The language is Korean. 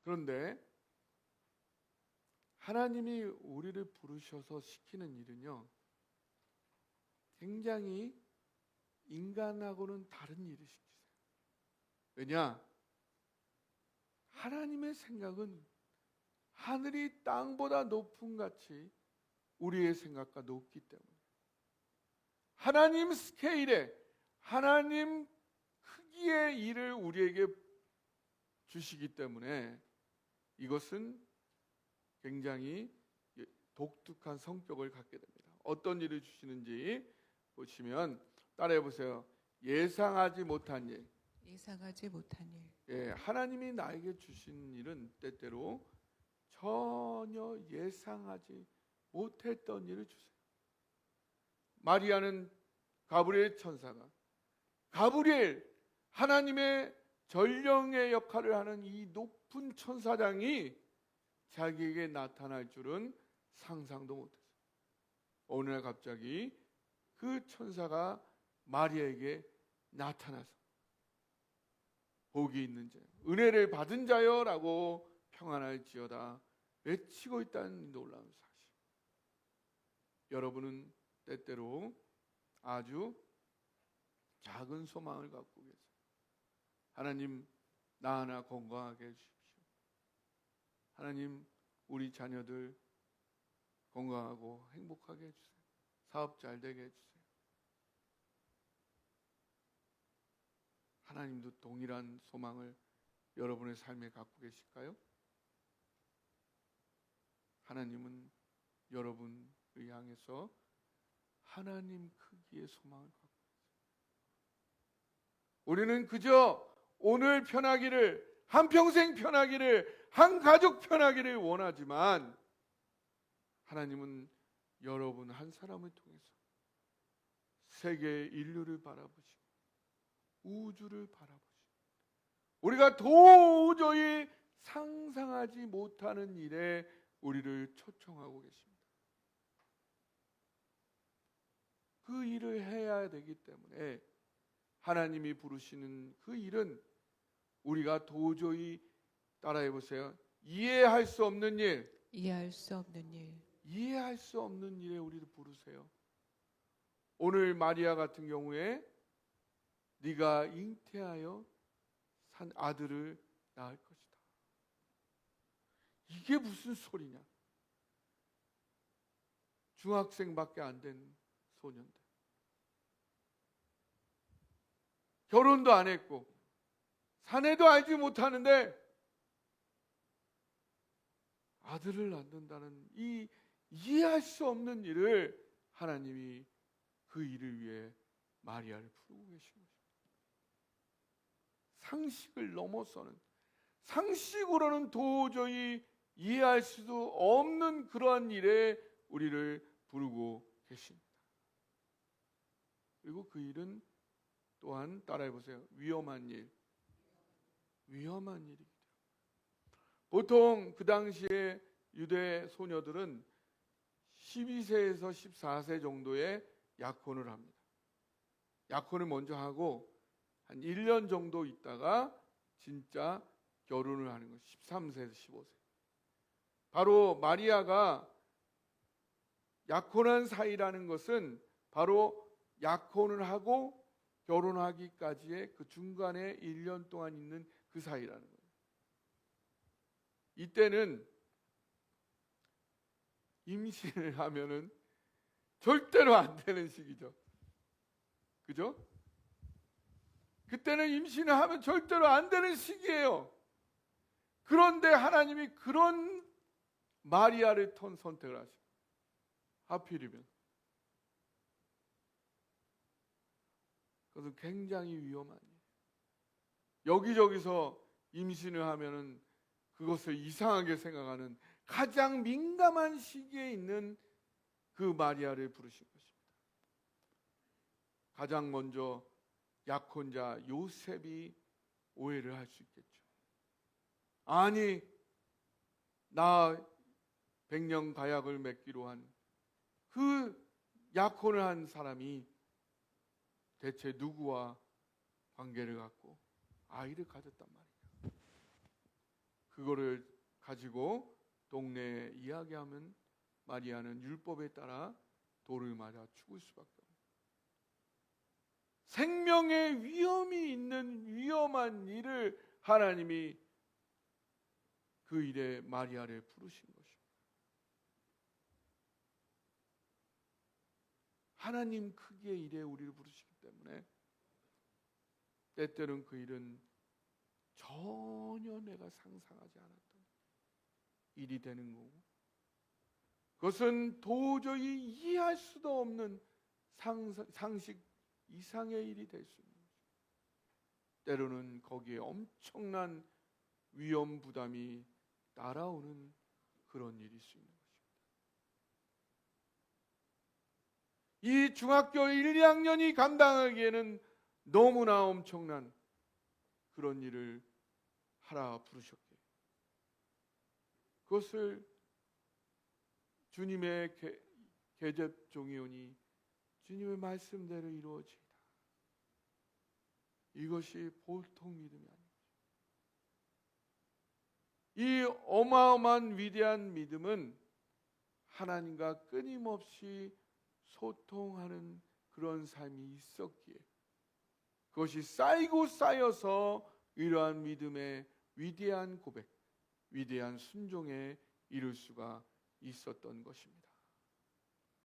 그런데 하나님이 우리를 부르셔서 시키는 일은요, 굉장히 인간하고는 다른 일을 시키세요. 왜냐? 하나님의 생각은 하늘이 땅보다 높은 같이 우리의 생각과 높기 때문에, 하나님 스케일에, 하나님 크기의 일을 우리에게 주시기 때문에 이것은 굉장히 독특한 성격을 갖게 됩니다. 어떤 일을 주시는지 보시면 따라해 보세요. 예상하지 못한 일. 예상하지 못한 일. 예, 하나님이 나에게 주신 일은 때때로 전혀 예상하지 못했던 일을 주세요. 마리아는 가브리엘 천사가, 가브리엘, 하나님의 전령의 역할을 하는 이 높은 천사장이 자기에게 나타날 줄은 상상도 못했어요. 어느 날 갑자기 그 천사가 마리아에게 나타나서 복이 있는 자요, 은혜를 받은 자요라고 평안할지어다 외치고 있다는 놀라운 사실. 여러분은 때때로 아주 작은 소망을 갖고 계세요. 하나님, 나 하나 건강하게 해주십시오. 하나님, 우리 자녀들 건강하고 행복하게 해주세요. 사업 잘 되게 해주세요. 하나님도 동일한 소망을 여러분의 삶에 갖고 계실까요? 하나님은 여러분을 향해서 하나님 크기의 소망을 갖고 계세요. 우리는 그저 오늘 편하기를, 한평생 편하기를, 한 가족 편하기를 원하지만 하나님은 여러분 한 사람을 통해서 세계 인류를 바라보시고 우주를 바라보시고 우리가 도저히 상상하지 못하는 일에 우리를 초청하고 계십니다. 그 일을 해야 되기 때문에 하나님이 부르시는 그 일은 우리가 도저히, 따라해 보세요, 이해할 수 없는 일, 이해할 수 없는 일. 이해할 수 없는 일에 우리를 부르세요. 오늘 마리아 같은 경우에 네가 잉태하여 산 아들을 낳을 것이다. 이게 무슨 소리냐? 중학생밖에 안 된 소년들, 결혼도 안 했고 사내도 알지 못하는데 아들을 낳는다는 이 이해할 수 없는 일을 하나님이 그 일을 위해 마리아를 부르고 계신 것입니다. 상식을 넘어서는, 상식으로는 도저히 이해할 수도 없는 그러한 일에 우리를 부르고 계십니다. 그리고 그 일은 또한 따라해 보세요. 위험한 일. 위험한 일이기도 합니다. 보통 그 당시에 유대 소녀들은 12세에서 14세 정도의 약혼을 합니다. 약혼을 먼저 하고 한 1년 정도 있다가 진짜 결혼을 하는 거예요. 13세에서 15세. 바로 마리아가 약혼한 사이라는 것은 바로 약혼을 하고 결혼하기까지의 그 중간에 1년 동안 있는 그 사이라는 거예요. 이때는 임신을 하면은 절대로 안 되는 시기죠. 그죠? 그때는 임신을 하면 절대로 안 되는 시기예요. 그런데 하나님이 그런 마리아를 선택을 하셔. 하필이면. 그것은 굉장히 위험한 일이에요. 여기저기서 임신을 하면은 그것을 이상하게 생각하는 가장 민감한 시기에 있는 그 마리아를 부르신 것입니다. 가장 먼저 약혼자 요셉이 오해를 할 수 있겠죠. 아니, 나 백년 가약을 맺기로 한 그 약혼을 한 사람이 대체 누구와 관계를 갖고 아이를 가졌단 말이야. 그거를 가지고 동네에 이야기하면 마리아는 율법에 따라 돌을 맞아 죽을 수밖에 없어요. 생명의 위험이 있는 위험한 일을 하나님이 그 일에 마리아를 부르신 것입니다. 하나님 크기의 일에 우리를 부르시기 때문에 때때로는 그 일은 전혀 내가 상상하지 않았던 일이 되는 거고, 그것은 도저히 이해할 수도 없는 상식 이상의 일이 될 수 있는 거죠. 때로는 거기에 엄청난 위험 부담이 따라오는 그런 일일 수 있는 것입니다. 이 중학교 1, 2학년이 감당하기에는 너무나 엄청난 그런 일을 하라 부르셨기에 그것을 주님의 계집 종이오니 주님의 말씀대로 이루어지이다. 이것이 보통 믿음이 아닙니다. 이 어마어마한 위대한 믿음은 하나님과 끊임없이 소통하는 그런 삶이 있었기에 그것이 쌓이고 쌓여서 이러한 믿음의 위대한 고백, 위대한 순종에 이를 수가 있었던 것입니다.